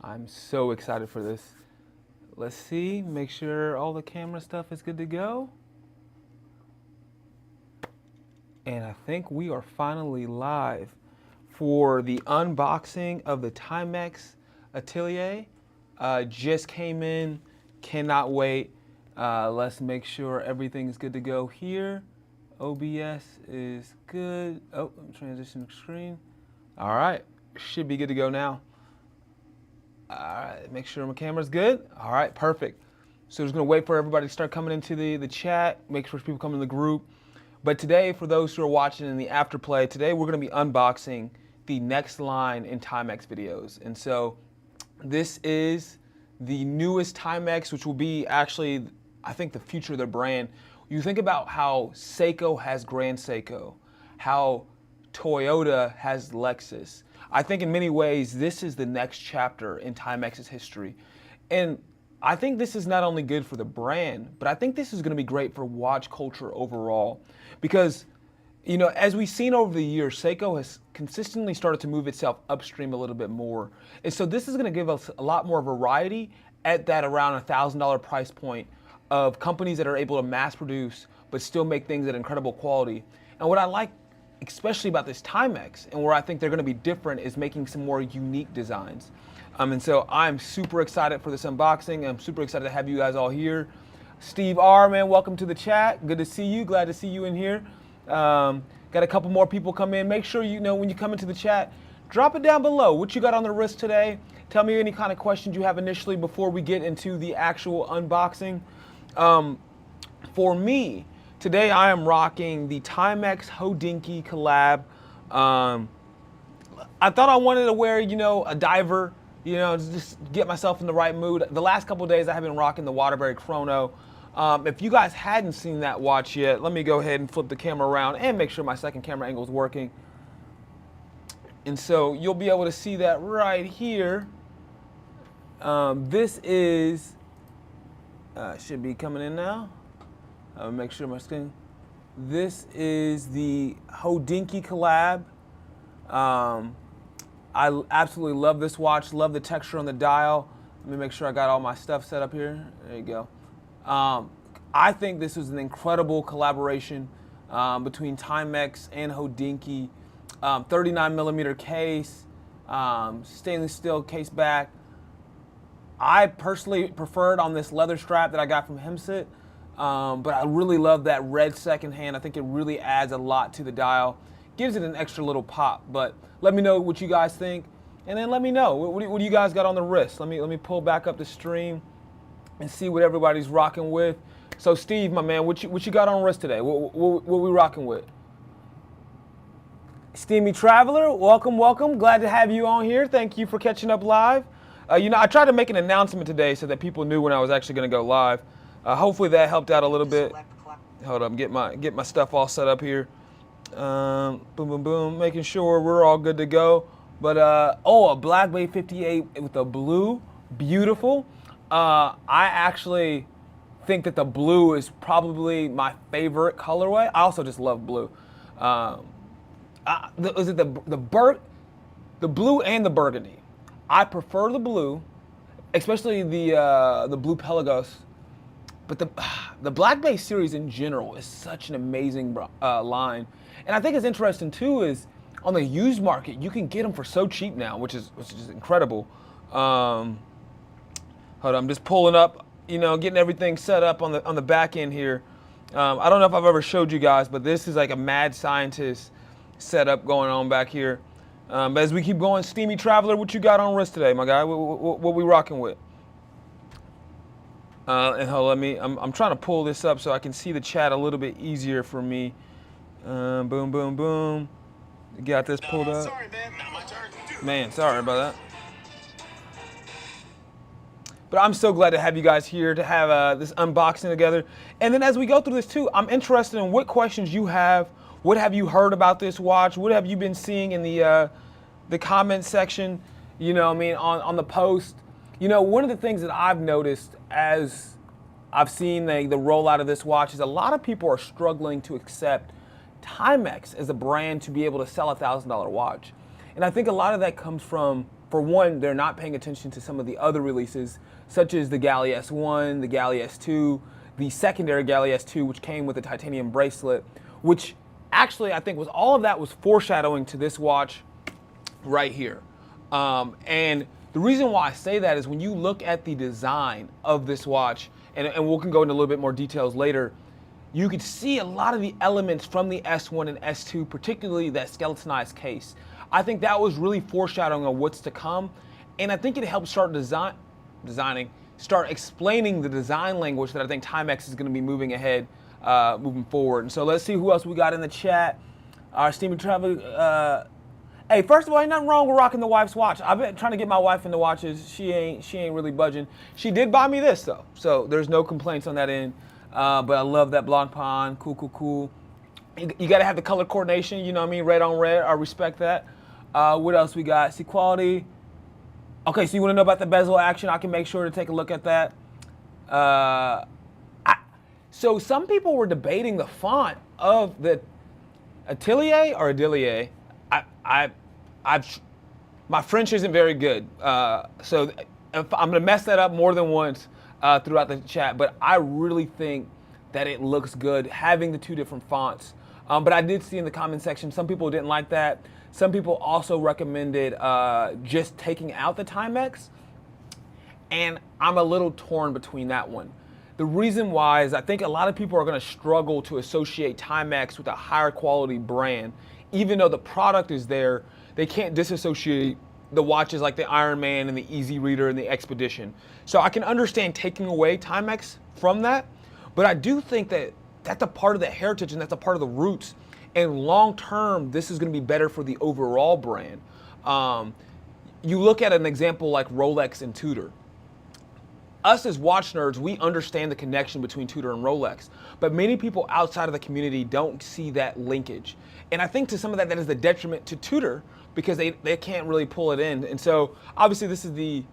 I'm so excited for this. Let's see, make sure all the camera stuff is good to go. And I think we are finally live for the unboxing of the Timex Atelier. Just came in, cannot wait. Let's make sure everything's good to go here. OBS is good. Oh, transition screen. All right, should be good to go now. All right, make sure my camera's good. All right, perfect. So just gonna wait for everybody to start coming into the chat, make sure people come in the group. But today, for those who are watching in the afterplay, today we're gonna be unboxing the next line in Timex videos. And so this is the newest Timex, which will be actually, I think, the future of their brand. You think about how Seiko has Grand Seiko, how Toyota has Lexus. I think in many ways, this is the next chapter in Timex's history. And I think this is not only good for the brand, but I think this is gonna be great for watch culture overall. Because, you know, as we've seen over the years, Seiko has consistently started to move itself upstream a little bit more. And so this is gonna give us a lot more variety at that around $1,000 price point of companies that are able to mass produce, but still make things at incredible quality. And what I like especially about this Timex, and where I think they're gonna be different, is making some more unique designs. And so I'm super excited for this unboxing. I'm super excited to have you guys all here. Steve R, man, welcome to the chat. Good to see you, glad to see you in here. Got a couple more people come in. Make sure you know when you come into the chat, drop it down below. What you got on the wrist today? Tell me any kind of questions you have initially before we get into the actual unboxing. For me, today I am rocking the Timex Hodinkee collab. I thought I wanted to wear, you know, a diver, you know, just get myself in the right mood. The last couple of days I have been rocking the Waterbury Chrono. If you guys hadn't seen that watch yet, let me go ahead and flip the camera around and make sure my second camera angle is working. And so you'll be able to see that right here. This is, should be coming in now. Make sure my screen. This is the Hodinkee collab. I absolutely love this watch, love the texture on the dial. Let me make sure I got all my stuff set up here. There you go. I think this was an incredible collaboration between Timex and Hodinkee. 39mm case, stainless steel case back. I personally preferred on this leather strap that I got from Hemsit. But I really love that red second hand. I think it really adds a lot to the dial. Gives it an extra little pop. But let me know what you guys think. And then let me know, what do you guys got on the wrist? Let me pull back up the stream and see what everybody's rocking with. So Steve, my man, what you got on wrist today? What we rocking with? Steamy Traveler, welcome, welcome. Glad to have you on here. Thank you for catching up live. You know, I tried to make an announcement today so that people knew when I was actually gonna go live. Hopefully that helped out a little bit. Hold up, get my stuff all set up here. Boom, boom, boom, making sure we're all good to go. But oh, a Black Bay 58 with a blue, beautiful. I actually think that the blue is probably my favorite colorway. I also just love blue. Is it the blue and the burgundy? I prefer the blue, especially the blue Pelagos. But the Black Bay series in general is such an amazing line. And I think it's interesting too is on the used market, you can get them for so cheap now, which is incredible. Hold on, I'm just pulling up, you know, getting everything set up on the back end here. I don't know if I've ever showed you guys, but this is like a mad scientist setup going on back here. But as we keep going, Steamy Traveler, what you got on wrist today, my guy? What we rocking with? And hold, I'm trying to pull this up so I can see the chat a little bit easier for me. Boom, boom, boom. Got this pulled up. Sorry, man. Not my turn. Man, sorry about that. But I'm so glad to have you guys here to have this unboxing together. And then as we go through this too, I'm interested in what questions you have. What have you heard about this watch? What have you been seeing in the comment section? You know, I mean, on the post. You know, one of the things that I've noticed as I've seen the rollout of this watch is a lot of people are struggling to accept Timex as a brand to be able to sell a $1,000 watch. And I think a lot of that comes from for one, they're not paying attention to some of the other releases, such as the Galley S1, the Galley S2, the secondary Galley S2, which came with a titanium bracelet, which actually I think was all of that was foreshadowing to this watch right here. And the reason why I say that is when you look at the design of this watch, and we can go into a little bit more details later, you could see a lot of the elements from the S1 and S2, particularly that skeletonized case. I think that was really foreshadowing of what's to come, and I think it helped start start explaining the design language that I think Timex is going to be moving ahead, moving forward. And so let's see who else we got in the chat. Our esteemed traveler. Hey, first of all, ain't nothing wrong with rocking the wife's watch. I've been trying to get my wife into watches. She ain't really budging. She did buy me this though, so there's no complaints on that end. But I love that Blanc Pond. Cool. You got to have the color coordination. You know what I mean? Red on red. I respect that. What else we got? See quality. Okay, so you want to know about the bezel action? I can make sure to take a look at that. So some people were debating the font of the Atelier or Atelier. My French isn't very good, so I'm gonna mess that up more than once throughout the chat. But I really think that it looks good having the two different fonts. But I did see in the comment section some people didn't like that. Some people also recommended just taking out the Timex, and I'm a little torn between that one. The reason why is I think a lot of people are going to struggle to associate Timex with a higher quality brand. Even though the product is there, they can't disassociate the watches like the Iron Man and the Easy Reader and the Expedition. So I can understand taking away Timex from that, but I do think that that's a part of the heritage and that's a part of the roots. And long term, this is going to be better for the overall brand. You look at an example like Rolex and Tudor. Us as watch nerds, we understand the connection between Tudor and Rolex, but many people outside of the community don't see that linkage. And I think to some of that is the detriment to Tudor because they can't really pull it in. And so obviously this is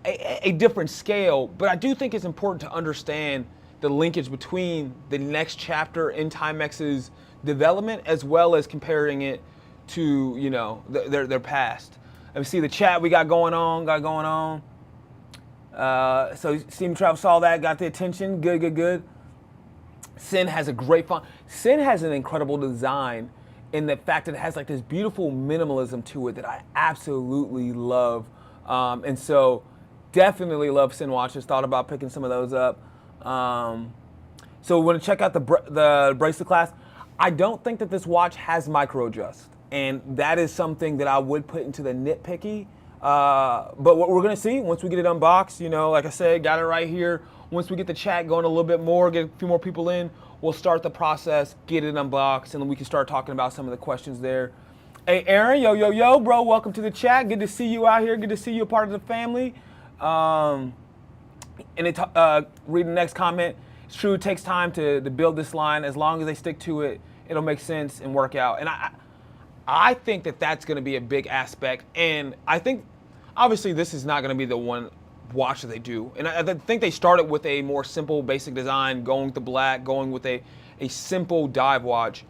a different scale, but I do think it's important to understand the linkage between the next chapter in Timex's development as well as comparing it to, you know, their past. Let me see the chat we got going on. So Steam Travel saw that, got the attention. Good. Sin has a great font. Sin has an incredible design in the fact that it has like this beautiful minimalism to it that I absolutely love. And so definitely love Sin watches. Thought about picking some of those up. So we want to check out the Bracelet Clasp. I don't think that this watch has micro adjust. And that is something that I would put into the nitpicky. But what we're gonna see once we get it unboxed, you know, like I said, got it right here. Once we get the chat going a little bit more, get a few more people in, we'll start the process, get it unboxed, and then we can start talking about some of the questions there. Hey, Aaron, yo, bro, welcome to the chat. Good to see you out here. Good to see you a part of the family. And read the next comment. It's true, it takes time to build this line. As long as they stick to it, it'll make sense and work out. And I think that that's going to be a big aspect. And I think, obviously, this is not going to be the one watch that they do. And I think they started with a more simple, basic design, going with the black, going with a simple dive watch.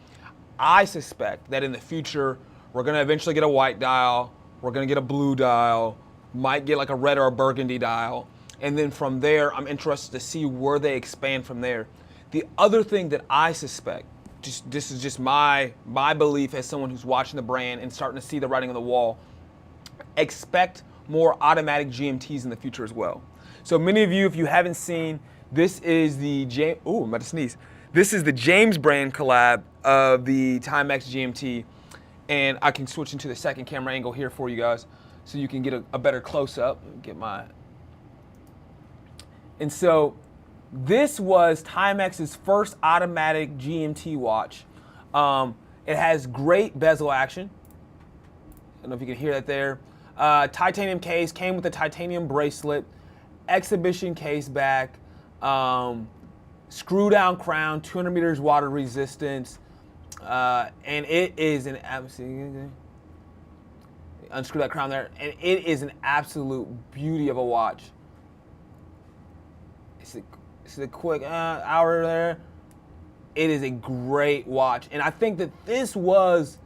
I suspect that in the future, we're going to eventually get a white dial. We're going to get a blue dial. Might get like a red or a burgundy dial. And then from there, I'm interested to see where they expand from there. The other thing that I suspect, this is just my belief as someone who's watching the brand and starting to see the writing on the wall, expect more automatic GMTs in the future as well. So many of you, if you haven't seen, this is the I'm about to sneeze. This is the James brand collab of the Timex GMT. And I can switch into the second camera angle here for you guys so you can get a better close-up. And so this was Timex's first automatic GMT watch. It has great bezel action. I don't know if you can hear that there. Titanium case, came with a titanium bracelet, exhibition case back, screw down crown, 200 meters water resistance, and it is an absolute, unscrew that crown there, and it is an absolute beauty of a watch. It's a quick hour there. It is a great watch, and I think that this was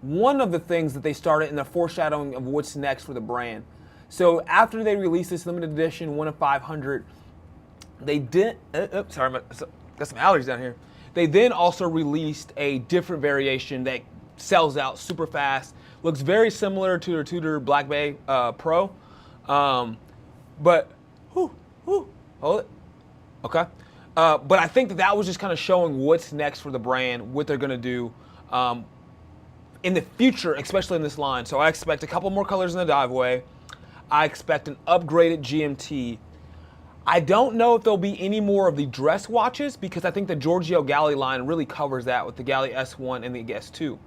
one of the things that they started in the foreshadowing of what's next for the brand. So after they released this limited edition 1 of 500, they did, sorry, got some allergies down here. They then also released a different variation that sells out super fast. Looks very similar to their Tudor Black Bay Pro. But, hold it. Okay. But I think that was just kind of showing what's next for the brand, what they're going to do in the future, especially in this line. So I expect a couple more colors in the diveway. I expect an upgraded GMT. I don't know if there'll be any more of the dress watches because I think the Giorgio Galli line really covers that with the Galli S1 and the S2.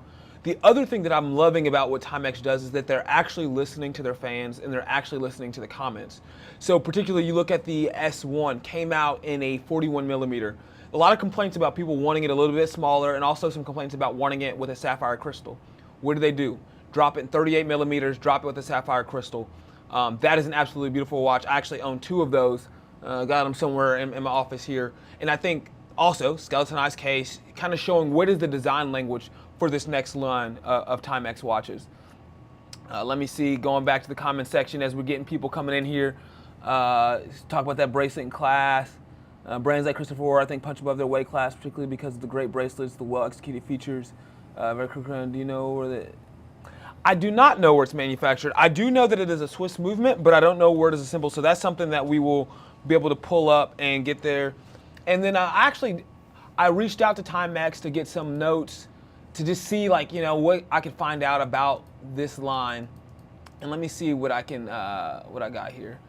The other thing that I'm loving about what Timex does is that they're actually listening to their fans and they're actually listening to the comments. So particularly you look at the S1, came out in a 41 millimeter. A lot of complaints about people wanting it a little bit smaller and also some complaints about wanting it with a sapphire crystal. What do? Drop it in 38 millimeters, drop it with a sapphire crystal. That is an absolutely beautiful watch. I actually own 2 of those. Got them somewhere in my office here. And I think also skeletonized case, kind of showing what is the design language for this next line of Timex watches. Let me see, going back to the comment section as we're getting people coming in here. Talk about that bracelet and class. Brands like Christopher, I think, punch above their weight class, particularly because of the great bracelets, the well-executed features. Do you know where the... I do not know where it's manufactured. I do know that it is a Swiss movement, but I don't know where it is assembled. So that's something that we will be able to pull up and get there. And then I reached out to Timex to get some notes to just see, like, you know, what I could find out about this line. And let me see what I can, what I got here.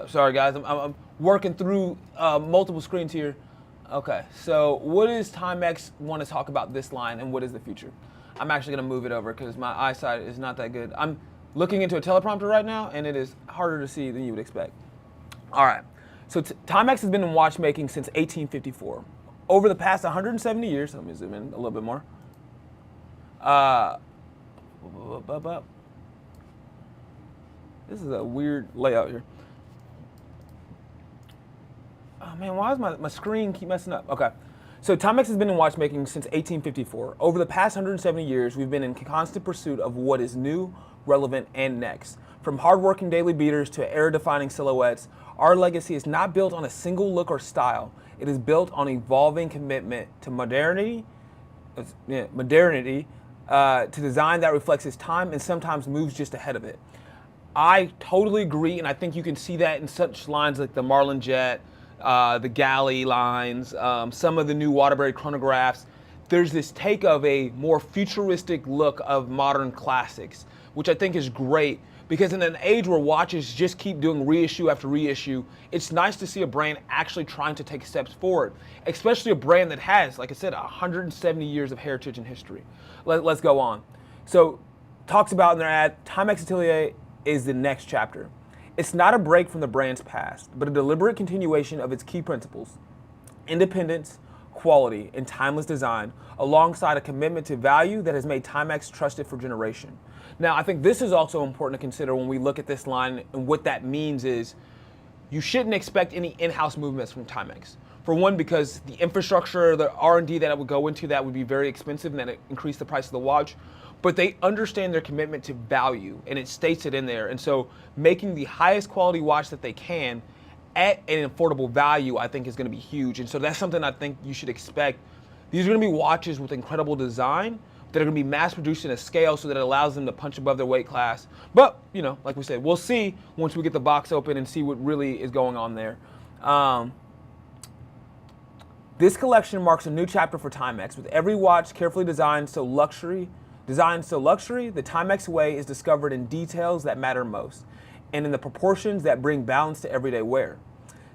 Sorry guys, I'm working through multiple screens here. Okay, so what does Timex want to talk about this line and what is the future? I'm actually going to move it over because my eyesight is not that good. I'm looking into a teleprompter right now and it is harder to see than you would expect. All right, so Timex has been in watchmaking since 1854. Over the past 170 years, let me zoom in a little bit more. This is a weird layout here. Oh man, why does my screen keep messing up? Okay, so Timex has been in watchmaking since 1854. Over the past 170 years, we've been in constant pursuit of what is new, relevant, and next. From hard-working daily beaters to era-defining silhouettes, our legacy is not built on a single look or style. It is built on evolving commitment to modernity, to design that reflects its time and sometimes moves just ahead of it. I totally agree, and I think you can see that in such lines like the Marlin Jet, the Galley lines, some of the new Waterbury chronographs. There's this take of a more futuristic look of modern classics, which I think is great because in an age where watches just keep doing reissue after reissue, it's nice to see a brand actually trying to take steps forward, especially a brand that has, like I said, 170 years of heritage and history. Let's go on. So, talks about in their ad, Timex Atelier is the next chapter. It's not a break from the brand's past, but a deliberate continuation of its key principles: independence, quality, and timeless design, alongside a commitment to value that has made Timex trusted for generation. Now, I think this is also important to consider when we look at this line, and what that means is you shouldn't expect any in-house movements from Timex. For one, because the infrastructure, the R&D that it would go into, that would be very expensive and that it increase the price of the watch. But they understand their commitment to value, and it states it in there. And so making the highest quality watch that they can at an affordable value, I think is gonna be huge. And so that's something I think you should expect. These are gonna be watches with incredible design that are gonna be mass produced in a scale so that it allows them to punch above their weight class. But, you know, like we said, we'll see once we get the box open and see what really is going on there. This collection marks a new chapter for Timex, with every watch carefully designed so luxury, the Timex way is discovered in details that matter most, and in the proportions that bring balance to everyday wear.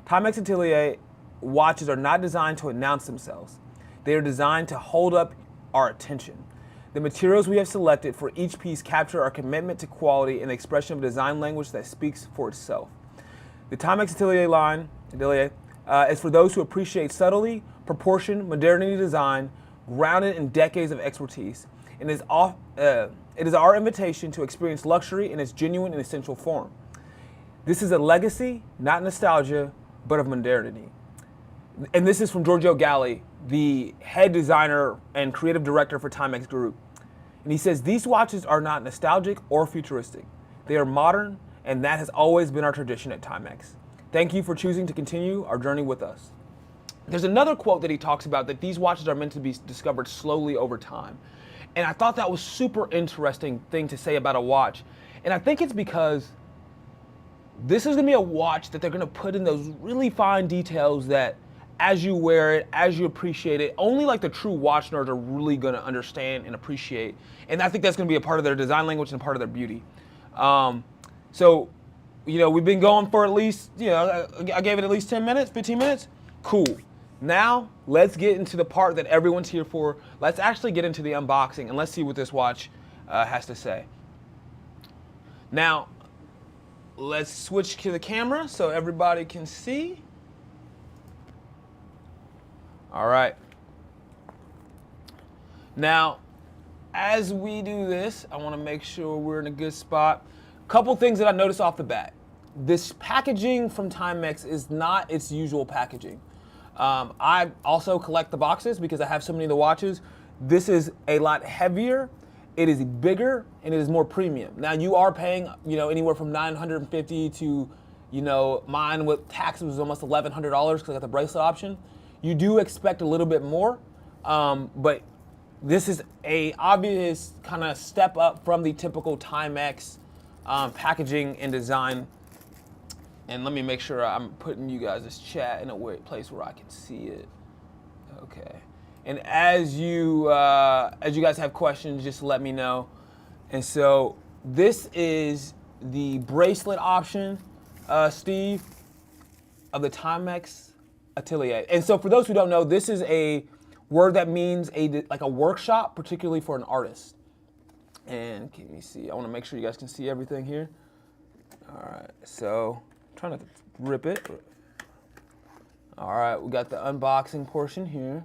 Timex Atelier watches are not designed to announce themselves. They are designed to hold up our attention. The materials we have selected for each piece capture our commitment to quality and the expression of a design language that speaks for itself. The Timex Atelier line is for those who appreciate subtlety, proportion, modernity design, grounded in decades of expertise. It is our invitation to experience luxury in its genuine and essential form. This is a legacy, not nostalgia, but of modernity. And this is from Giorgio Galli, the head designer and creative director for Timex Group. And he says, these watches are not nostalgic or futuristic. They are modern, and that has always been our tradition at Timex. Thank you for choosing to continue our journey with us. There's another quote that he talks about, that these watches are meant to be discovered slowly over time. And I thought that was super interesting thing to say about a watch. And I think it's because this is gonna be a watch that they're gonna put in those really fine details that as you wear it, as you appreciate it, only like the true watch nerds are really gonna understand and appreciate. And I think that's gonna be a part of their design language and part of their beauty. So, you know, we've been going for at least, you know, I gave it at least 10 minutes, 15 minutes. Cool. Now, let's get into the part that everyone's here for. Let's actually get into the unboxing and let's see what this watch has to say. Now, let's switch to the camera so everybody can see. All right. Now, as we do this, I want to make sure we're in a good spot. Couple things that I noticed off the bat. This packaging from Timex is not its usual packaging. I also collect the boxes because I have so many of the watches. This is a lot heavier, it is bigger, and it is more premium. Now you are paying, you know, anywhere from $950 to, you know, mine with tax was almost $1,100 because I got the bracelet option. You do expect a little bit more, but this is a obvious kind of step up from the typical Timex packaging and design. And let me make sure I'm putting you guys' chat in a place where I can see it. Okay. And as you guys have questions, just let me know. And so this is the bracelet option, Steve, of the Timex Atelier. And so for those who don't know, this is a word that means like a workshop, particularly for an artist. And can you see? I want to make sure you guys can see everything here. All right. So trying not to rip it. All right, we got the unboxing portion here.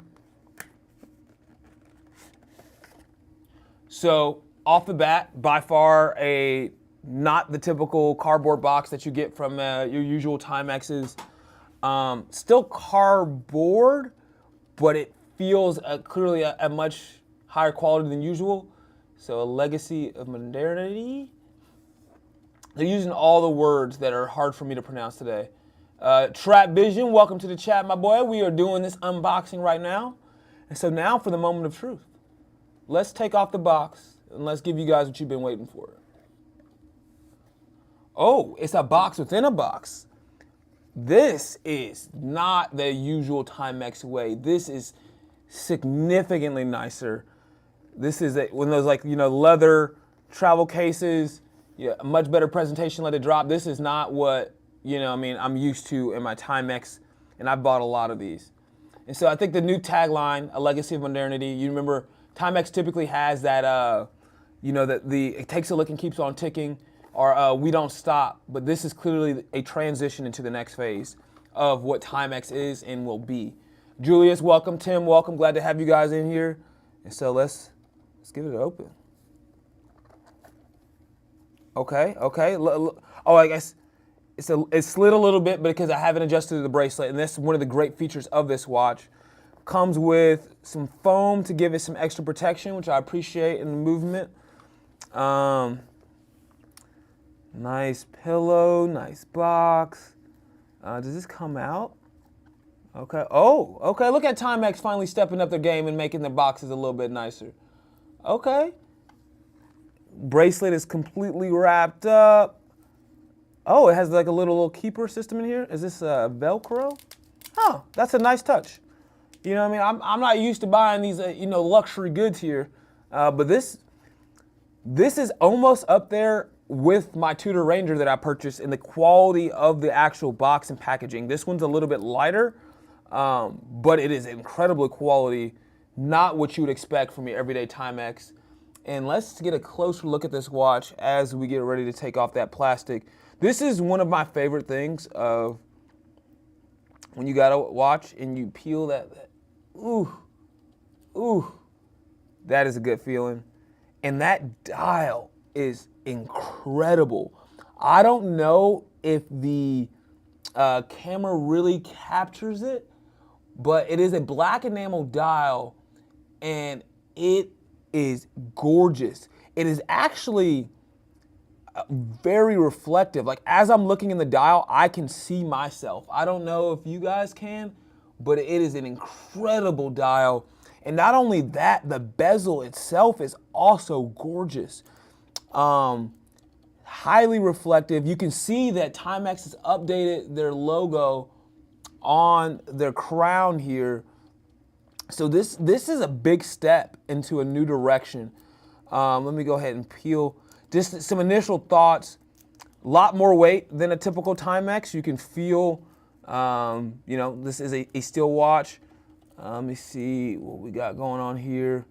So off the bat, by far not the typical cardboard box that you get from your usual Timexes. Still cardboard, but it feels clearly a much higher quality than usual. So a legacy of modernity. They're using all the words that are hard for me to pronounce today. Trap Vision, welcome to the chat, my boy. We are doing this unboxing right now. And so now for the moment of truth. Let's take off the box and let's give you guys what you've been waiting for. Oh, it's a box within a box. This is not the usual Timex way. This is significantly nicer. This is one of those, like, you know, leather travel cases. Yeah, a much better presentation, let it drop. This is not what, you know, I mean, I'm used to in my Timex, and I bought a lot of these. And so I think the new tagline, a legacy of modernity, you remember Timex typically has that, you know, that it takes a lick and keeps on ticking, or we don't stop. But this is clearly a transition into the next phase of what Timex is and will be. Julius, welcome. Tim, welcome. Glad to have you guys in here. And so let's get it open. Okay. Oh, I guess it's slid a little bit because I haven't adjusted the bracelet, and that's one of the great features of this watch. Comes with some foam to give it some extra protection, which I appreciate in the movement. Nice pillow, nice box. Does this come out? Okay. Oh, okay. Look at Timex finally stepping up their game and making the boxes a little bit nicer. Okay. Bracelet is completely wrapped up. Oh, it has like a little keeper system in here. Is this Velcro? Oh, that's a nice touch. You know what I mean? I'm not used to buying these, you know, luxury goods here, but this is almost up there with my Tudor Ranger that I purchased in the quality of the actual box and packaging. This one's a little bit lighter, but it is incredible quality, not what you would expect from your everyday Timex. And let's get a closer look at this watch as we get ready to take off that plastic. This is one of my favorite things of when you got a watch and you peel that, ooh, that is a good feeling. And that dial is incredible. I don't know if the camera really captures it but it is a black enamel dial, and it is gorgeous. It is actually very reflective. Like as I'm looking in the dial, I can see myself. I don't know if you guys can, but it is an incredible dial. And not only that, the bezel itself is also gorgeous. Highly reflective. You can see that Timex has updated their logo on their crown here. So this is a big step into a new direction. Let me go ahead and peel. Just some initial thoughts. A lot more weight than a typical Timex. You can feel, you know, this is a steel watch. Let me see what we got going on here.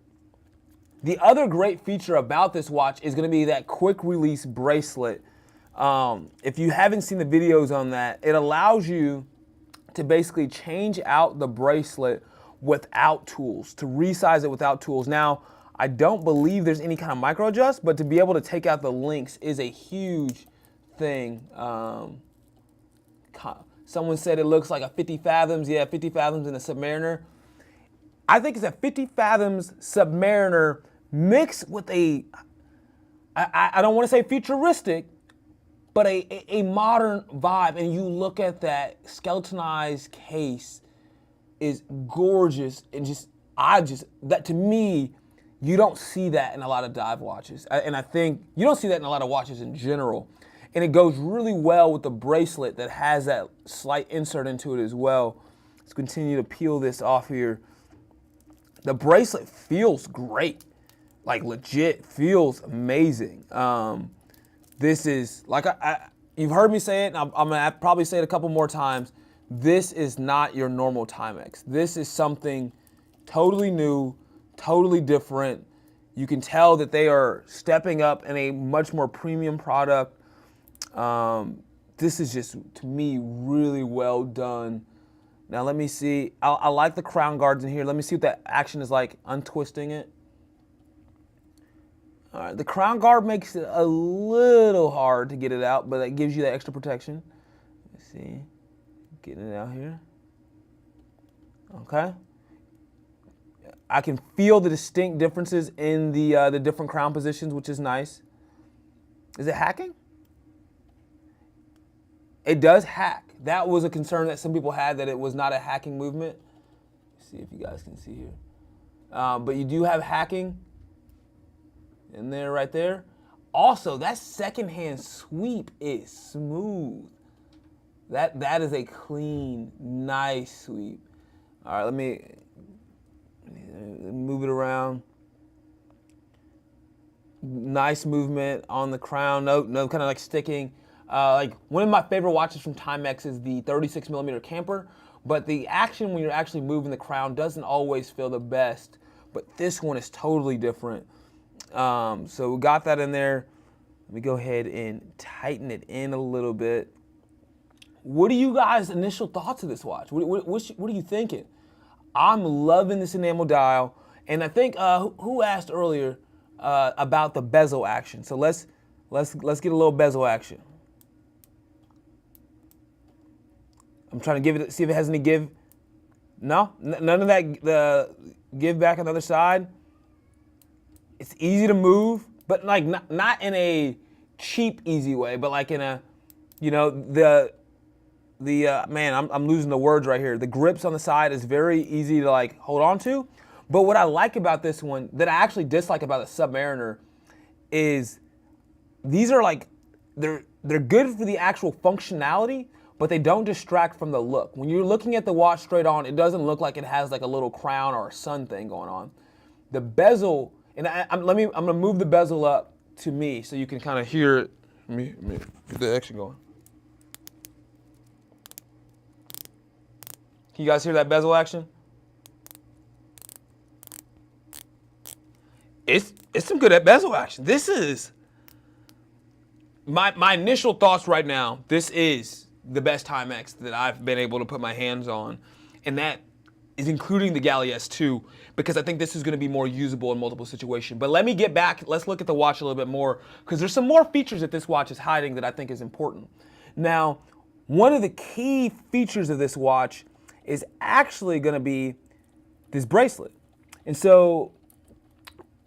The other great feature about this watch is going to be that quick release bracelet. If you haven't seen the videos on that, it allows you to basically change out the bracelet without tools, to resize it without tools. Now, I don't believe there's any kind of micro adjust, but to be able to take out the links is a huge thing. Someone said it looks like a 50 Fathoms. Yeah, 50 Fathoms in a Submariner. I think it's a 50 Fathoms Submariner mixed with a, I don't want to say futuristic, but a modern vibe. And you look at that skeletonized case is gorgeous. And that to me, you don't see that in a lot of dive watches. And I think you don't see that in a lot of watches in general. And it goes really well with the bracelet that has that slight insert into it as well. Let's continue to peel this off here. The bracelet feels great, like legit feels amazing. This is, like you've heard me say it, and I'm gonna probably say it a couple more times. This is not your normal Timex. This is something totally new, totally different. You can tell that they are stepping up in a much more premium product. This is just, to me, really well done. Now let me see, I like the crown guards in here. Let me see what that action is like, untwisting it. All right, the crown guard makes it a little hard to get it out, but it gives you that extra protection. Let's see, getting it out here. Okay. I can feel the distinct differences in the different crown positions, which is nice. Is it hacking? It does hack. That was a concern that some people had, that it was not a hacking movement. Let's see if you guys can see here. But you do have hacking in there, right there. Also, that second-hand sweep is smooth. That is a clean, nice sweep. All right, let me move it around. Nice movement on the crown. No, kind of like sticking. Like one of my favorite watches from Timex is the 36mm camper, but the action when you're actually moving the crown doesn't always feel the best. But this one is totally different. So we got that in there. Let me go ahead and tighten it in a little bit. What are you guys' initial thoughts of this watch? What are you thinking? I'm loving this enamel dial, and I think who asked earlier about the bezel action? So let's get a little bezel action. I'm trying to give it, see if it has any give. No, none of that. The give back on the other side. It's easy to move, but like not in a cheap, easy way, but like in a, you know, man, I'm losing the words right here. The grips on the side is very easy to like hold on to. But what I like about this one, that I actually dislike about the Submariner, is these are like, they're good for the actual functionality, but they don't distract from the look. When you're looking at the watch straight on, it doesn't look like it has like a little crown or a sun thing going on. The bezel, and I'm gonna move the bezel up to me so you can kind of hear it. Let me get the action going. Can you guys hear that bezel action? It's some good at bezel action. This is my initial thoughts right now. This is the best Timex that I've been able to put my hands on, and that is including the Galley S2, because I think this is going to be more usable in multiple situations. But let me get back. Let's look at the watch a little bit more, because there's some more features that this watch is hiding that I think is important. Now, one of the key features of this watch is actually going to be this bracelet. And so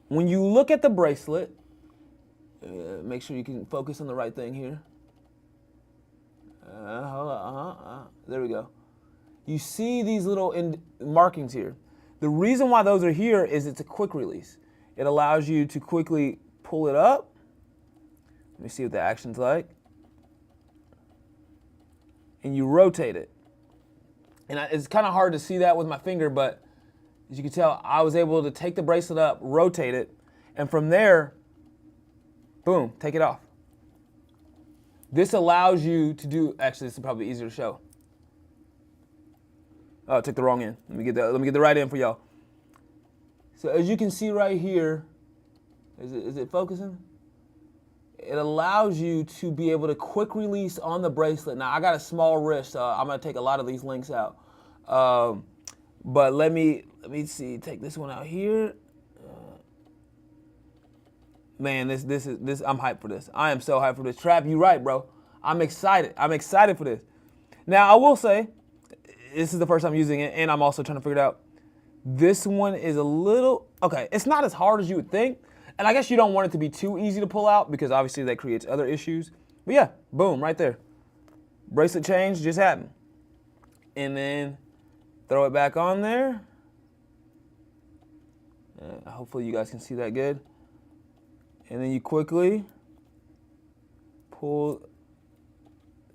when you look at the bracelet, make sure you can focus on the right thing here. Hold on, there we go. You see these little markings here. The reason why those are here is it's a quick release. It allows you to quickly pull it up. Let me see what the action's like. And you rotate it. And it's kind of hard to see that with my finger, but as you can tell, I was able to take the bracelet up, rotate it, and from there, boom, take it off. This allows you to do, actually, this is probably easier to show. Oh, I took the wrong end. Let me get the right end for y'all. So as you can see right here, is it focusing? It allows you to be able to quick release on the bracelet. Now I got a small wrist, so I'm gonna take a lot of these links out. But let me see. Take this one out here. Man, this I'm hyped for this. I am so hyped for this. Trap, you right, bro. I'm excited. I'm excited for this. Now I will say, this is the first time using it, and I'm also trying to figure it out. This one is a little, okay, it's not as hard as you would think. And I guess you don't want it to be too easy to pull out because obviously that creates other issues. But yeah, boom, right there. Bracelet change just happened. And then throw it back on there. Hopefully you guys can see that good. And then you quickly pull.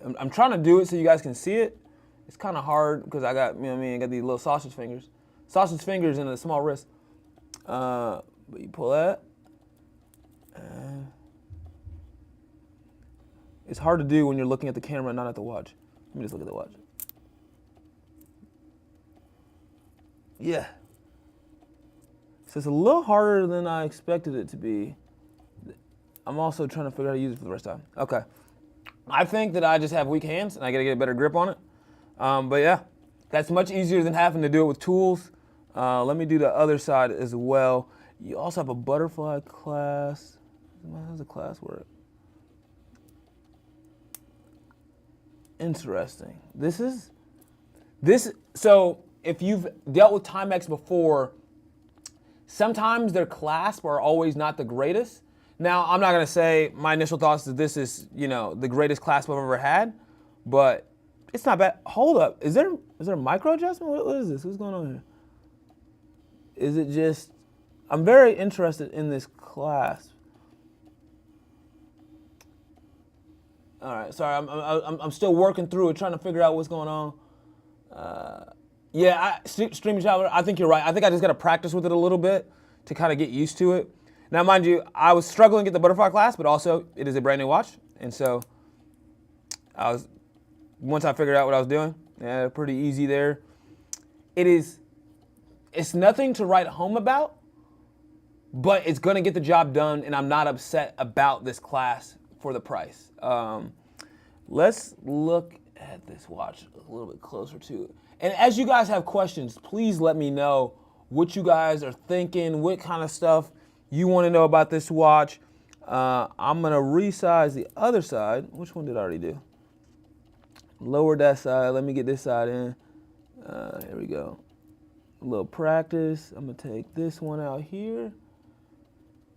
I'm trying to do it so you guys can see it. It's kind of hard because I got, you know what I mean, I got these little sausage fingers. Sausage fingers and a small wrist. But you pull that. It's hard to do when you're looking at the camera and not at the watch. Let me just look at the watch. Yeah. So it's a little harder than I expected it to be. I'm also trying to figure out how to use it for the rest of the time. Okay. I think that I just have weak hands and I gotta get a better grip on it. But yeah, that's much easier than having to do it with tools. Let me do the other side as well. You also have a butterfly clasp. How does the clasp work? Interesting. So if you've dealt with Timex before, sometimes their clasp are always not the greatest. Now, I'm not gonna say my initial thoughts is this is, you know, the greatest clasp I've ever had, but it's not bad. Hold up, is there a micro adjustment? What is this? What's going on here? Is it just, I'm very interested in this clasp. All right, sorry, I'm still working through it, trying to figure out what's going on. Yeah, streaming shower, I think you're right. I think I just gotta practice with it a little bit to kind of get used to it. Now, mind you, I was struggling to get the butterfly clasp, but also it is a brand new watch. And so once I figured out what I was doing, yeah, pretty easy there. It's nothing to write home about, but it's gonna get the job done, and I'm not upset about this clasp for the price. Let's look at this watch a little bit closer to it. And as you guys have questions, please let me know what you guys are thinking, what kind of stuff you want to know about this watch. I'm gonna resize the other side. Which one did I already do? Lower that side. Let me get this side in. Here we go. A little practice. I'm gonna take this one out here.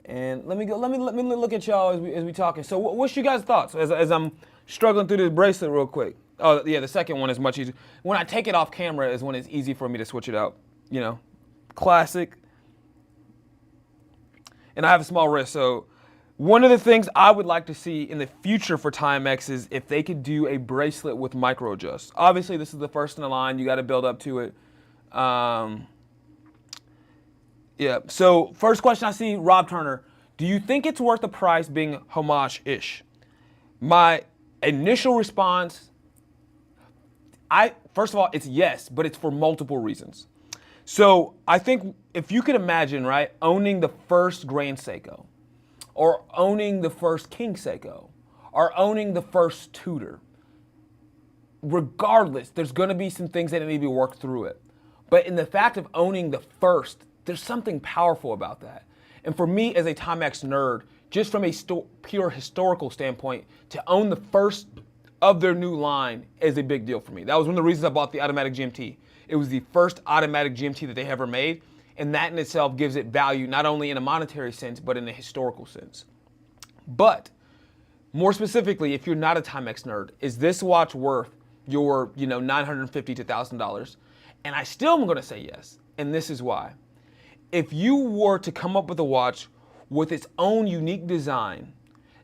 And let me look at y'all as we talking. So what's you guys' thoughts as I'm struggling through this bracelet real quick? Oh yeah, the second one is much easier. When I take it off camera is when it's easy for me to switch it out. You know, classic. And I have a small wrist, so one of the things I would like to see in the future for Timex is if they could do a bracelet with micro adjust. Obviously, this is the first in the line. You got to build up to it. Yeah, so first question I see, Rob Turner. Do you think it's worth the price being homage-ish? My initial response, first of all, it's yes, but it's for multiple reasons. So I think if you could imagine, right, owning the first Grand Seiko, or owning the first King Seiko, or owning the first Tudor, regardless, there's gonna be some things that need to be worked through it. But in the fact of owning the first, there's something powerful about that. And for me as a Timex nerd, just from a pure historical standpoint, to own the first of their new line is a big deal for me. That was one of the reasons I bought the automatic GMT. It was the first automatic GMT that they ever made, and that in itself gives it value not only in a monetary sense, but in a historical sense. But more specifically, if you're not a Timex nerd, is this watch worth your, $950 to $1,000? And I still am going to say yes, and this is why. If you were to come up with a watch with its own unique design,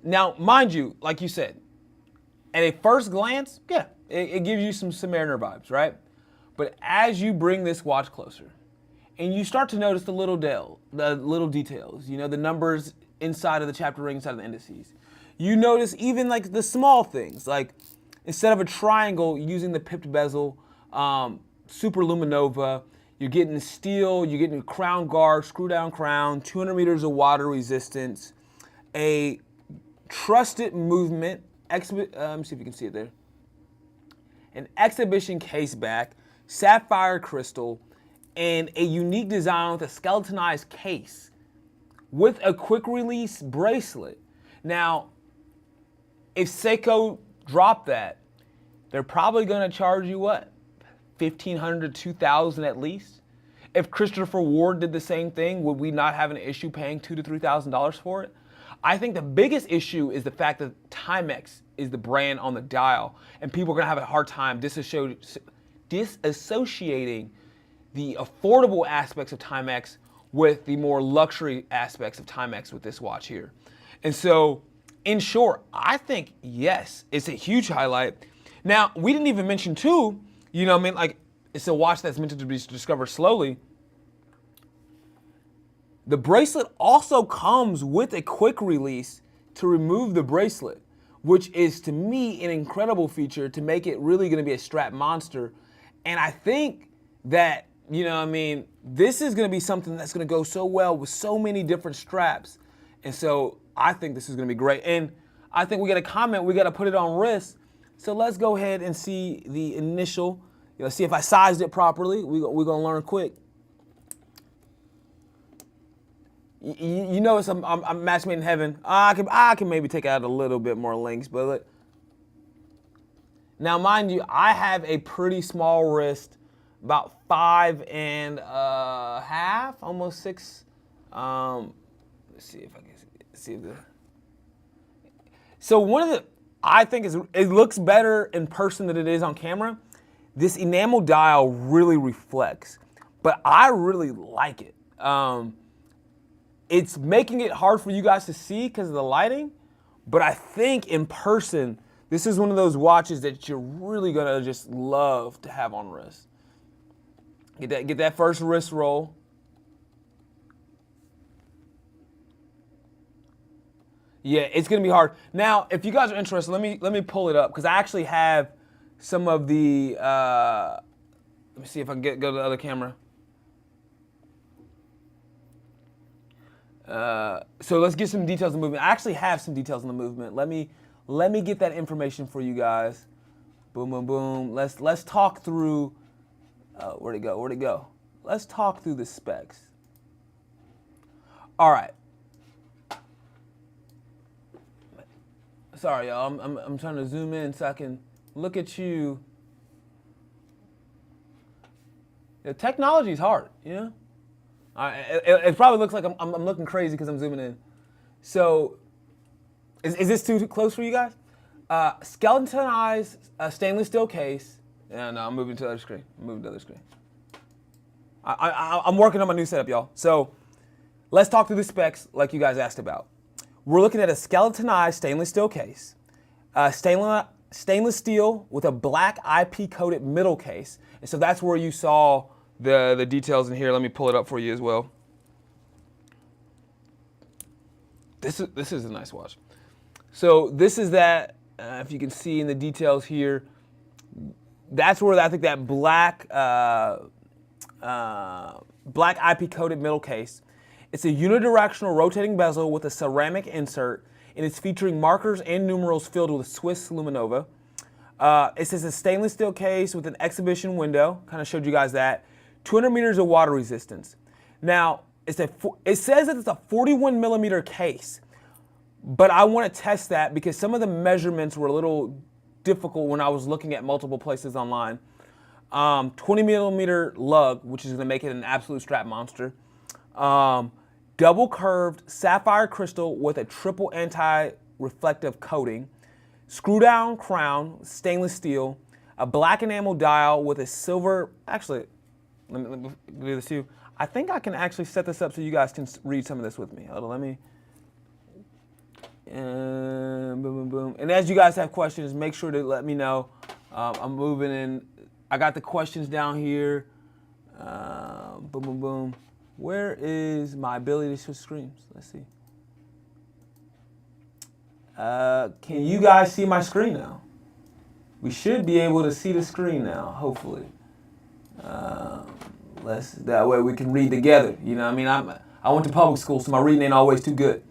now, mind you, like you said, at a first glance, yeah, it gives you some Submariner vibes, right? But as you bring this watch closer, and you start to notice the little details, the numbers inside of the chapter ring, inside of the indices. You notice even like the small things, like instead of a triangle, using the pipped bezel, super luminova, you're getting steel, you're getting a crown guard, screw down crown, 200 meters of water resistance, a trusted movement, let me see if you can see it there, an exhibition case back, sapphire crystal, and a unique design with a skeletonized case with a quick release bracelet. Now, if Seiko dropped that, they're probably going to charge you what? $1,500 to $2,000 at least. If Christopher Ward did the same thing, would we not have an issue paying $2,000 to $3,000 for it? I think the biggest issue is the fact that Timex is the brand on the dial, and people are going to have a hard time disassociating the affordable aspects of Timex with the more luxury aspects of Timex with this watch here. And so, in short, I think, yes, it's a huge highlight. Now, we didn't even mention too, like it's a watch that's meant to be discovered slowly. The bracelet also comes with a quick release to remove the bracelet, which is to me an incredible feature to make it really going to be a strap monster. And I think that, this is going to be something that's going to go so well with so many different straps. And so I think this is going to be great. And I think we got a comment, we got to put it on wrist. So let's go ahead and see the initial, see if I sized it properly. We're going to learn quick. You notice I'm match made in heaven. I can maybe take out a little bit more links, but look. Now, mind you, I have a pretty small wrist, about 5.5, almost 6. Let's see if I can see the. So one of the, I think it looks better in person than it is on camera. This enamel dial really reflects, but I really like it. It's making it hard for you guys to see because of the lighting, but I think in person, this is one of those watches that you're really gonna just love to have on wrist. Get that first wrist roll. Yeah, it's gonna be hard. Now, if you guys are interested, let me pull it up because I actually have some of the. Let me see if I can go to the other camera. So let's get some details on the movement. I actually have some details on the movement. Let me get that information for you guys. Boom, boom, boom. Let's talk through. Where'd it go? Where'd it go? Let's talk through the specs. All right. Sorry, y'all. I'm trying to zoom in so I can look at you. The technology is hard, It probably looks like I'm looking crazy because I'm zooming in. So, is this too close for you guys? Skeletonized stainless steel case. Yeah, no, I'm moving to the other screen. I'm working on my new setup, y'all. So, let's talk through the specs like you guys asked about. We're looking at a skeletonized stainless steel case, stainless steel with a black IP-coated middle case. And so that's where you saw the details in here. Let me pull it up for you as well. This is a nice watch. So this is that, if you can see in the details here, that's where I think that black IP-coated middle case. It's a unidirectional rotating bezel with a ceramic insert, and it's featuring markers and numerals filled with Swiss luminova. It says a stainless steel case with an exhibition window. Kind of showed you guys that. 200 meters of water resistance. Now, it says that it's a 41 millimeter case, but I want to test that because some of the measurements were a little difficult when I was looking at multiple places online. 20 millimeter lug, which is going to make it an absolute strap monster. Double curved sapphire crystal with a triple anti-reflective coating. Screw down crown, stainless steel. A black enamel dial with a silver, actually, let me do this to you. I think I can actually set this up so you guys can read some of this with me. Hold on, let me. And boom, boom, boom. And as you guys have questions, make sure to let me know. I'm moving in. I got the questions down here. Boom, boom, boom. Where is my ability to switch screens? Let's see. Can you guys see my screen now? We should be able to see the screen now, hopefully. That way we can read together. You know what I mean? I went to public school, so my reading ain't always too good.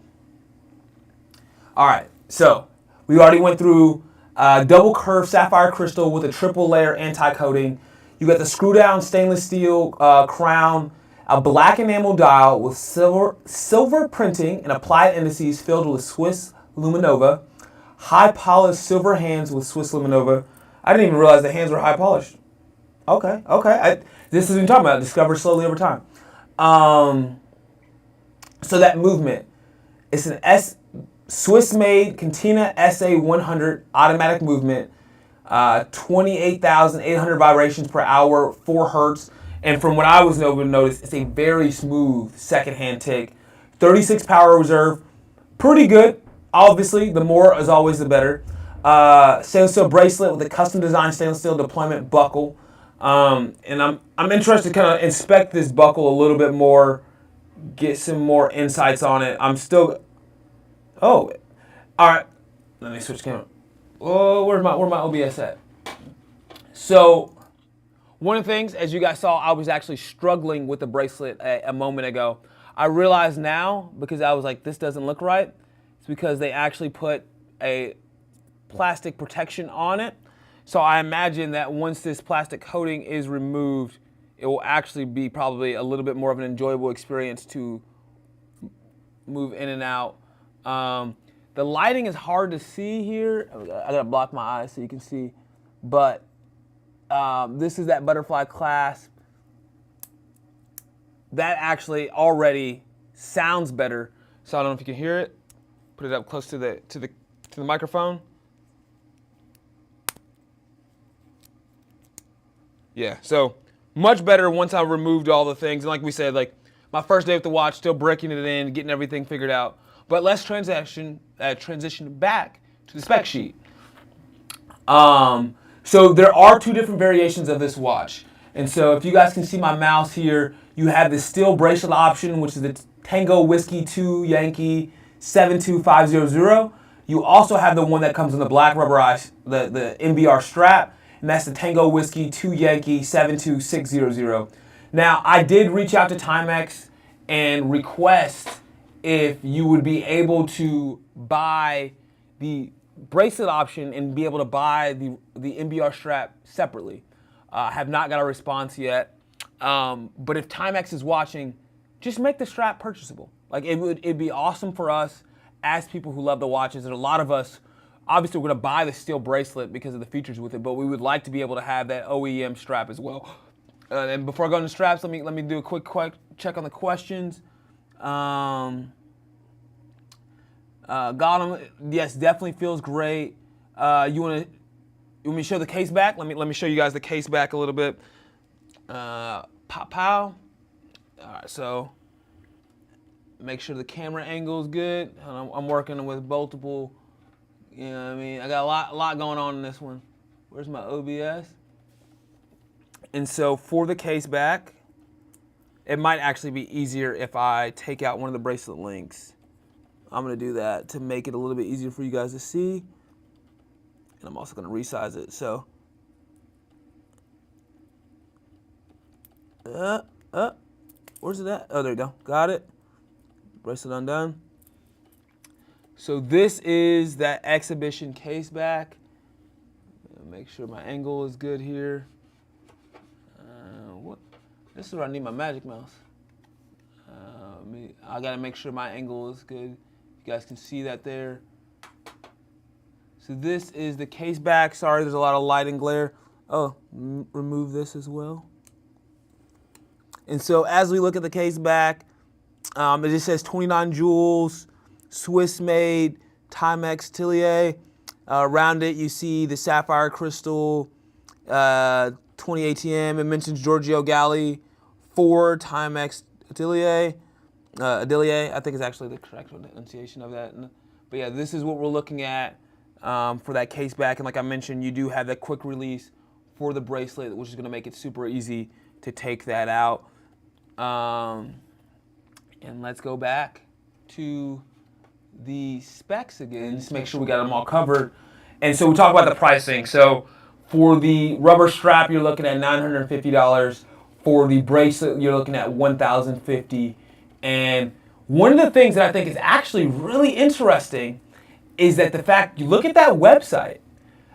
All right, so we already went through double curved sapphire crystal with a triple layer anti-coating. You got the screw down stainless steel crown, a black enamel dial with silver printing and applied indices filled with Swiss Luminova, high polished silver hands with Swiss Luminova. I didn't even realize the hands were high polished. Okay. This is what I'm talking about. Discover slowly over time. So that movement, it's an Swiss-made Cantina SA100 automatic movement, 28,800 vibrations per hour, 4 hertz. And from what I was able to notice, it's a very smooth second-hand tick. 36 power reserve, pretty good. Obviously, the more is always the better. Stainless steel bracelet with a custom designed stainless steel deployment buckle. And I'm interested to kind of inspect this buckle a little bit more, get some more insights on it. I'm still. Oh, all right. Let me switch camera. Oh, where's my OBS at? So, one of the things, as you guys saw, I was actually struggling with the bracelet a moment ago. I realize now, because I was like, this doesn't look right, it's because they actually put a plastic protection on it. So I imagine that once this plastic coating is removed, it will actually be probably a little bit more of an enjoyable experience to move in and out. The lighting is hard to see here. I gotta block my eyes so you can see. But this is that butterfly clasp. That actually already sounds better. So I don't know if you can hear it. Put it up close to the microphone. Yeah, so much better once I removed all the things. And like we said, like my first day with the watch, still breaking it in, getting everything figured out. But let's transition back to the spec sheet. So there are 2 different variations of this watch. And so if you guys can see my mouse here, you have the steel bracelet option, which is the Tango Whiskey 2 Yankee 72500. You also have the one that comes in the black rubberized, the MBR strap, and that's the Tango Whiskey 2 Yankee 72600. Now, I did reach out to Timex and request if you would be able to buy the bracelet option and be able to buy the MBR strap separately. I have not got a response yet. But if Timex is watching, just make the strap purchasable. Like it'd be awesome for us as people who love the watches. And a lot of us, obviously, we're gonna buy the steel bracelet because of the features with it, but we would like to be able to have that OEM strap as well. And before I go into straps, let me do a quick check on the questions. Got him. Yes, definitely feels great. You want me to show the case back? Let me show you guys the case back a little bit. Pow. All right, so make sure the camera angle is good. I'm working with multiple. You know what I mean? I got a lot going on in this one. Where's my OBS? And so for the case back, it might actually be easier if I take out one of the bracelet links. I'm gonna do that to make it a little bit easier for you guys to see. And I'm also gonna resize it, so. Where's it at? Oh, there you go, got it. Bracelet undone. So this is that exhibition case back. Make sure my angle is good here. This is where I need my magic mouse. I gotta make sure my angle is good. You guys can see that there. So this is the case back. Sorry, there's a lot of light and glare. Oh, remove this as well. And so as we look at the case back, it just says 29 jewels, Swiss made, Timex Atelier. Around it you see the sapphire crystal, 20 ATM. It mentions Giorgio Galli, 4 Timex Atelier. Atelier, I think is actually the correct pronunciation of that. But yeah, this is what we're looking at for that case back. And like I mentioned, you do have that quick release for the bracelet, which is going to make it super easy to take that out. And let's go back to the specs again, just make sure we got them all covered. And so we talk about the pricing. So for the rubber strap, you're looking at $950. For the bracelet, you're looking at $1,050. And one of the things that I think is actually really interesting is that the fact, you look at that website,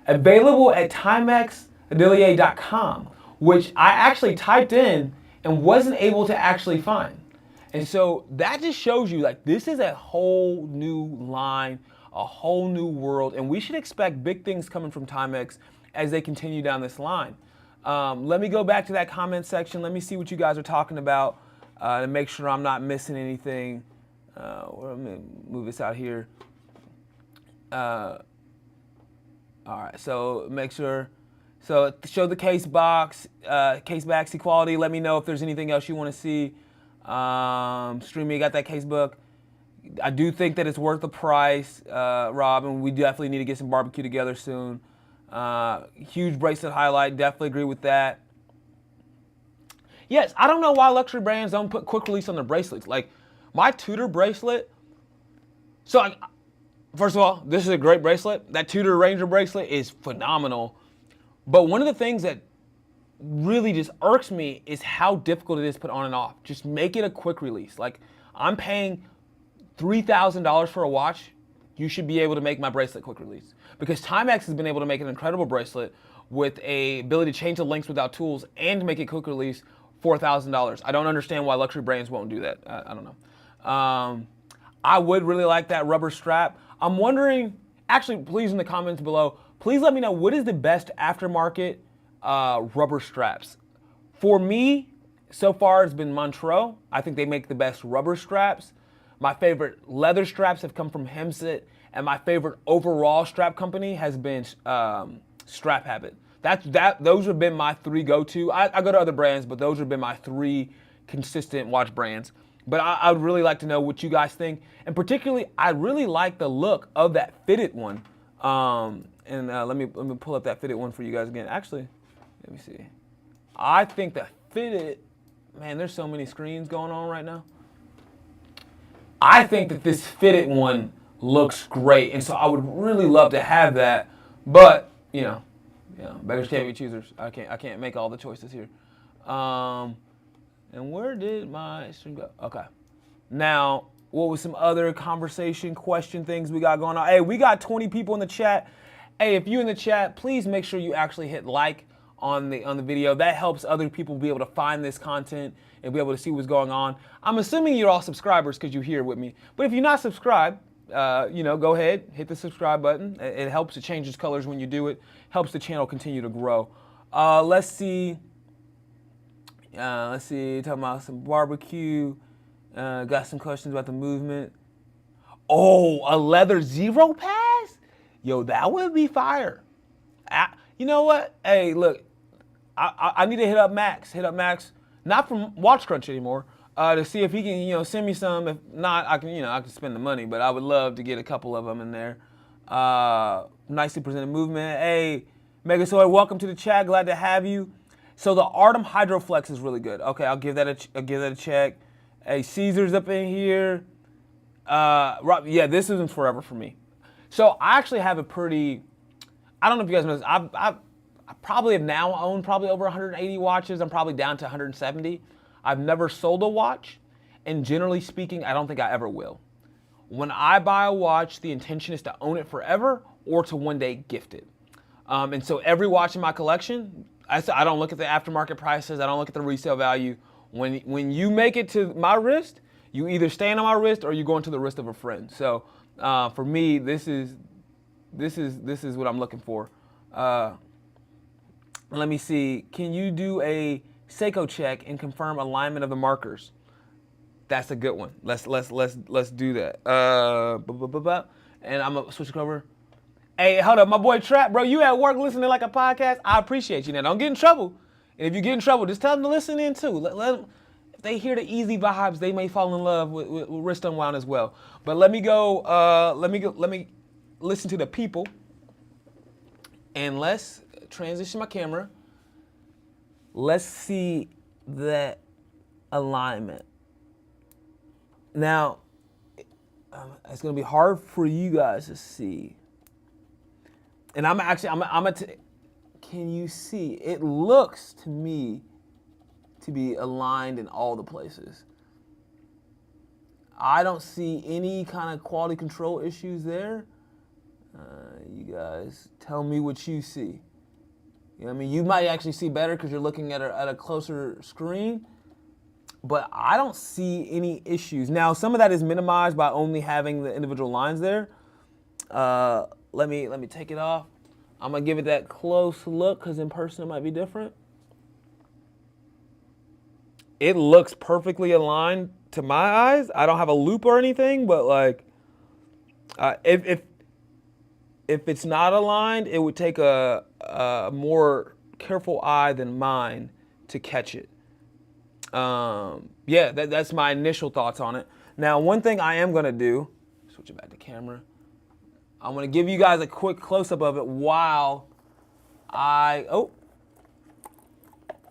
available at timexatelier.com, which I actually typed in and wasn't able to actually find. And so that just shows you, like, this is a whole new line, a whole new world, and we should expect big things coming from Timex as they continue down this line. Let me go back to that comment section. Let me see what you guys are talking about to make sure I'm not missing anything. Let me move this out here. All right, so make sure. So show the case box, case back, see quality. Let me know if there's anything else you want to see. Streamy, got that case book. I do think that it's worth the price, Rob, and we definitely need to get some barbecue together soon. Huge bracelet highlight, definitely agree with that. Yes, I don't know why luxury brands don't put quick release on their bracelets. Like my Tudor bracelet. So first of all, this is a great bracelet. That Tudor Ranger bracelet is phenomenal. But one of the things that really just irks me is how difficult it is to put on and off. Just make it a quick release. Like I'm paying $3,000 for a watch. You should be able to make my bracelet quick release. Because Timex has been able to make an incredible bracelet with a ability to change the links without tools and make it quick release for $1,000. I don't understand why luxury brands won't do that. I don't know. I would really like that rubber strap. I'm wondering, actually, please in the comments below, please let me know what is the best aftermarket rubber straps. For me, so far it's been Montreux. I think they make the best rubber straps. My favorite leather straps have come from Hemset, and my favorite overall strap company has been Strap Habit. Those have been my 3 go-to. I go to other brands, but those have been my 3 consistent watch brands. But I would really like to know what you guys think, and particularly, I really like the look of that fitted one. Let me pull up that fitted one for you guys again. Actually, let me see. I think the fitted, man, there's so many screens going on right now. I think that this fitted one looks great, and so I would really love to have that. But you know, beggars can't be choosers. I can't make all the choices here. And where did my stream go? Okay. Now, what was some other conversation, question things we got going on? Hey, we got 20 people in the chat. Hey, if you're in the chat, please make sure you actually hit like on the video. That helps other people be able to find this content and be able to see what's going on. I'm assuming you're all subscribers because you're here with me. But if you're not subscribed, go ahead, hit the subscribe button. It helps. It changes colors when you do it. Helps the channel continue to grow. Let's see. Talking about some barbecue. Got some questions about the movement. Oh, a leather zero pass? Yo, that would be fire. You know what? Hey, look, I need to hit up Max. Not from Watch Crunch anymore, to see if he can, send me some. If not, I can spend the money. But I would love to get a couple of them in there. Nicely presented movement. Hey, Megasoid, welcome to the chat. Glad to have you. So the Artem Hydroflex is really good. Okay, I'll give that a check. Hey, Caesar's up in here. Yeah, this isn't forever for me. So I actually have a pretty, I don't know if you guys know this, I probably have now owned probably over 180 watches. I'm probably down to 170. I've never sold a watch, and generally speaking, I don't think I ever will. When I buy a watch, the intention is to own it forever or to one day gift it. And so every watch in my collection, I don't look at the aftermarket prices. I don't look at the resale value. When you make it to my wrist, you either stand on my wrist or you go into the wrist of a friend. So for me, this is what I'm looking for. Let Let me see. Can you do a Seiko check and confirm alignment of the markers? That's a good one. Let's do that. And I'm gonna switch over. Hey, hold up, my boy Trap, bro. You at work listening like a podcast? I appreciate you. Now, don't get in trouble. And if you get in trouble, just tell them to listen in too. Let them, if they hear the easy vibes, they may fall in love with wrist unwound as well. But let me go. Let me listen to the people, and let's transition my camera. Let's see that alignment. Now, it's gonna be hard for you guys to see. And can you see? It looks to me to be aligned in all the places. I don't see any kind of quality control issues there. You guys tell me what you see. You know what I mean? You might actually see better because you're looking at a closer screen, but I don't see any issues. Now, some of that is minimized by only having the individual lines there. Let me take it off. I'm gonna give it that close look because in person it might be different. It looks perfectly aligned to my eyes. I don't have a loop or anything, but like, if it's not aligned, it would take a more careful eye than mine to catch it. Yeah, that's my initial thoughts on it. Now, one thing I am gonna do, switch it back to camera. I'm gonna give you guys a quick close-up of it while I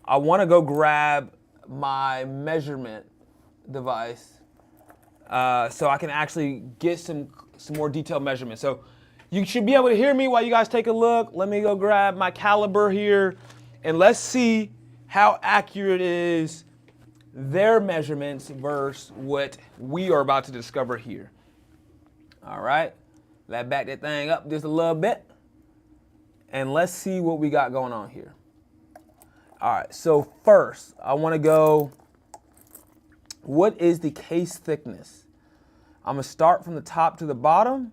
wanna go grab my measurement device so I can actually get some more detailed measurements. So you should be able to hear me while you guys take a look. Let me go grab my caliper here and let's see how accurate is their measurements versus what we are about to discover here. All right. Let's back that thing up just a little bit. And let's see what we got going on here. All right, so first, I want to go, what is the case thickness? I'm going to start from the top to the bottom.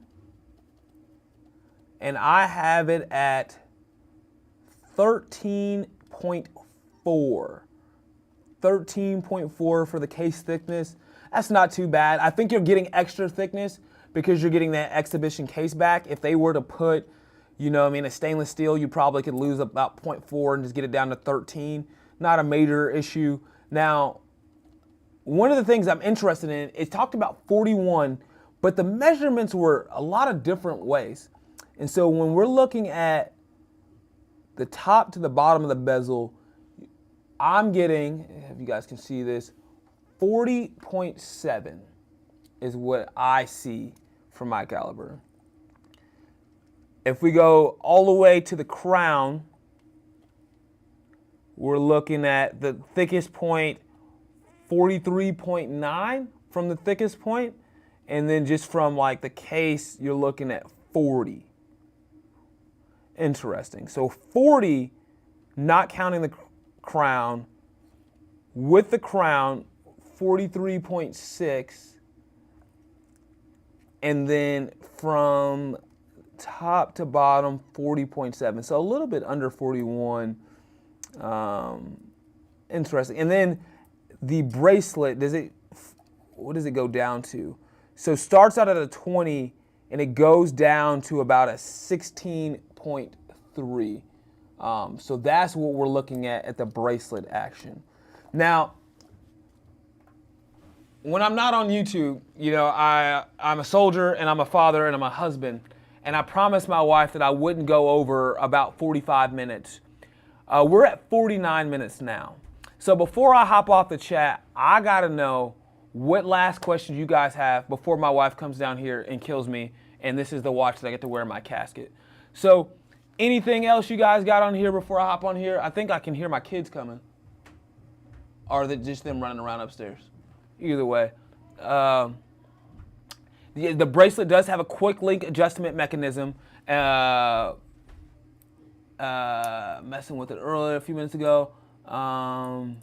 And I have it at 13.4. 13.4 for the case thickness. That's not too bad. I think you're getting extra thickness because you're getting that exhibition case back. If they were to put, you know, I mean, a stainless steel, you probably could lose about 0.4 and just get it down to 13. Not a major issue. Now, one of the things I'm interested in, it talked about 41, but the measurements were a lot of different ways. And so when we're looking at the top to the bottom of the bezel, I'm getting, if you guys can see this, 40.7 is what I see from my caliber. If we go all the way to the crown, we're looking at the thickest point, 43.9 from the thickest point, and then just from like the case, you're looking at 40. Interesting. So 40, not counting the crown, with the crown, 43.6, and then from top to bottom, 40.7. So a little bit under 41. Interesting. And then the bracelet, what does it go down to? So starts out at a 20 and it goes down to about a 16.3. So that's what we're looking at the bracelet action. Now, when I'm not on YouTube, you know, I'm a soldier and I'm a father and I'm a husband. And I promised my wife that I wouldn't go over about 45 minutes. We're at 49 minutes now. So before I hop off the chat, I gotta know what last questions you guys have before my wife comes down here and kills me. And this is the watch that I get to wear in my casket. So anything else you guys got on here before I hop on here? I think I can hear my kids coming. Or is it just them running around upstairs? Either way. The bracelet does have a quick link adjustment mechanism. Messing with it earlier a few minutes ago. And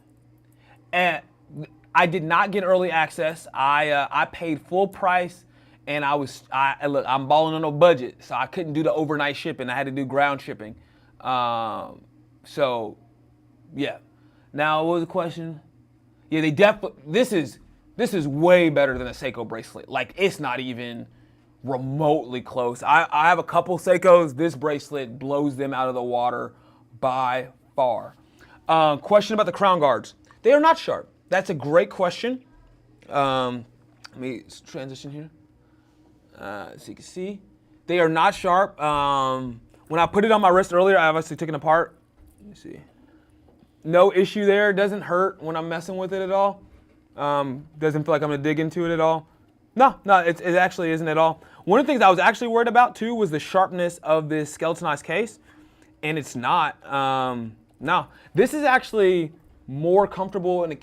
I did not get early access. I paid full price, and look, I'm balling on a budget, so I couldn't do the overnight shipping. I had to do ground shipping. So, yeah. Now, what was the question? Yeah, they definitely. This is way better than a Seiko bracelet. Like, it's not even remotely close. I have a couple Seikos. This bracelet blows them out of the water by far. Question about the crown guards. They are not sharp. That's a great question. Let me transition here so you can see. They are not sharp. When I put it on my wrist earlier, I obviously took it apart. Let me see. No issue there. It doesn't hurt when I'm messing with it at all. Doesn't feel like I'm gonna dig into it at all. No, it actually isn't at all. One of the things I was actually worried about too was the sharpness of this skeletonized case, and it's not. No, this is actually more comfortable, and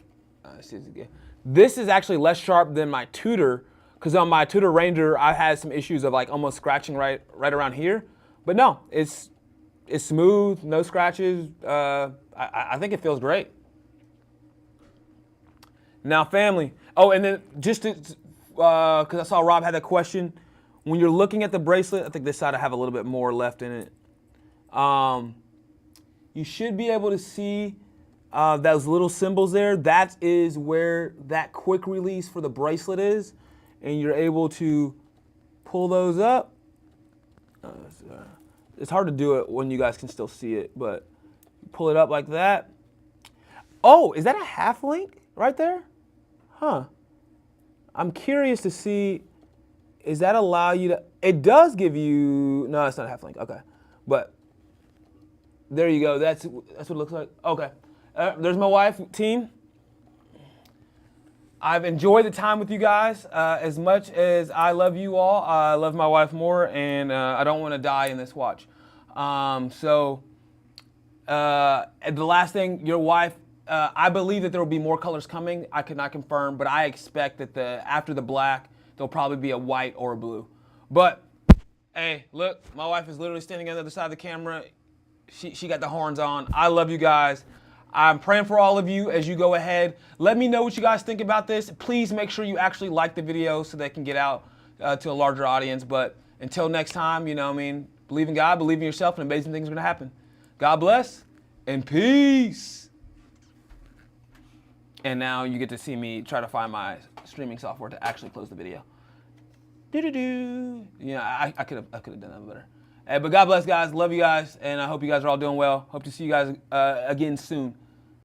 this is actually less sharp than my Tudor, because on my Tudor Ranger I had some issues of like almost scratching right around here, but no, it's smooth, no scratches. I think it feels great. Now, family. Oh, and then just to, because I saw Rob had that question. When you're looking at the bracelet, I think this side I have a little bit more left in it. You should be able to see those little symbols there. That is where that quick release for the bracelet is. And you're able to pull those up. It's hard to do it when you guys can still see it, but pull it up like that. Oh, is that a half link right there? Huh. I'm curious to see, does that allow you to, it does give you, no, it's not a half link, okay. But there you go, that's what it looks like. Okay, there's my wife, team. I've enjoyed the time with you guys. As much as I love you all, I love my wife more, and I don't want to die in this watch. The last thing, your wife, I believe that there will be more colors coming. I cannot confirm, but I expect that after the black, there'll probably be a white or a blue. But, hey, look, my wife is literally standing on the other side of the camera. She got the horns on. I love you guys. I'm praying for all of you as you go ahead. Let me know what you guys think about this. Please make sure you actually like the video so they can get out to a larger audience. But until next time, you know what I mean, believe in God, believe in yourself, and amazing things are going to happen. God bless, and peace. And now you get to see me try to find my streaming software to actually close the video. Yeah, I could have done that better. But God bless, guys. Love you guys, and I hope you guys are all doing well. Hope to see you guys again soon.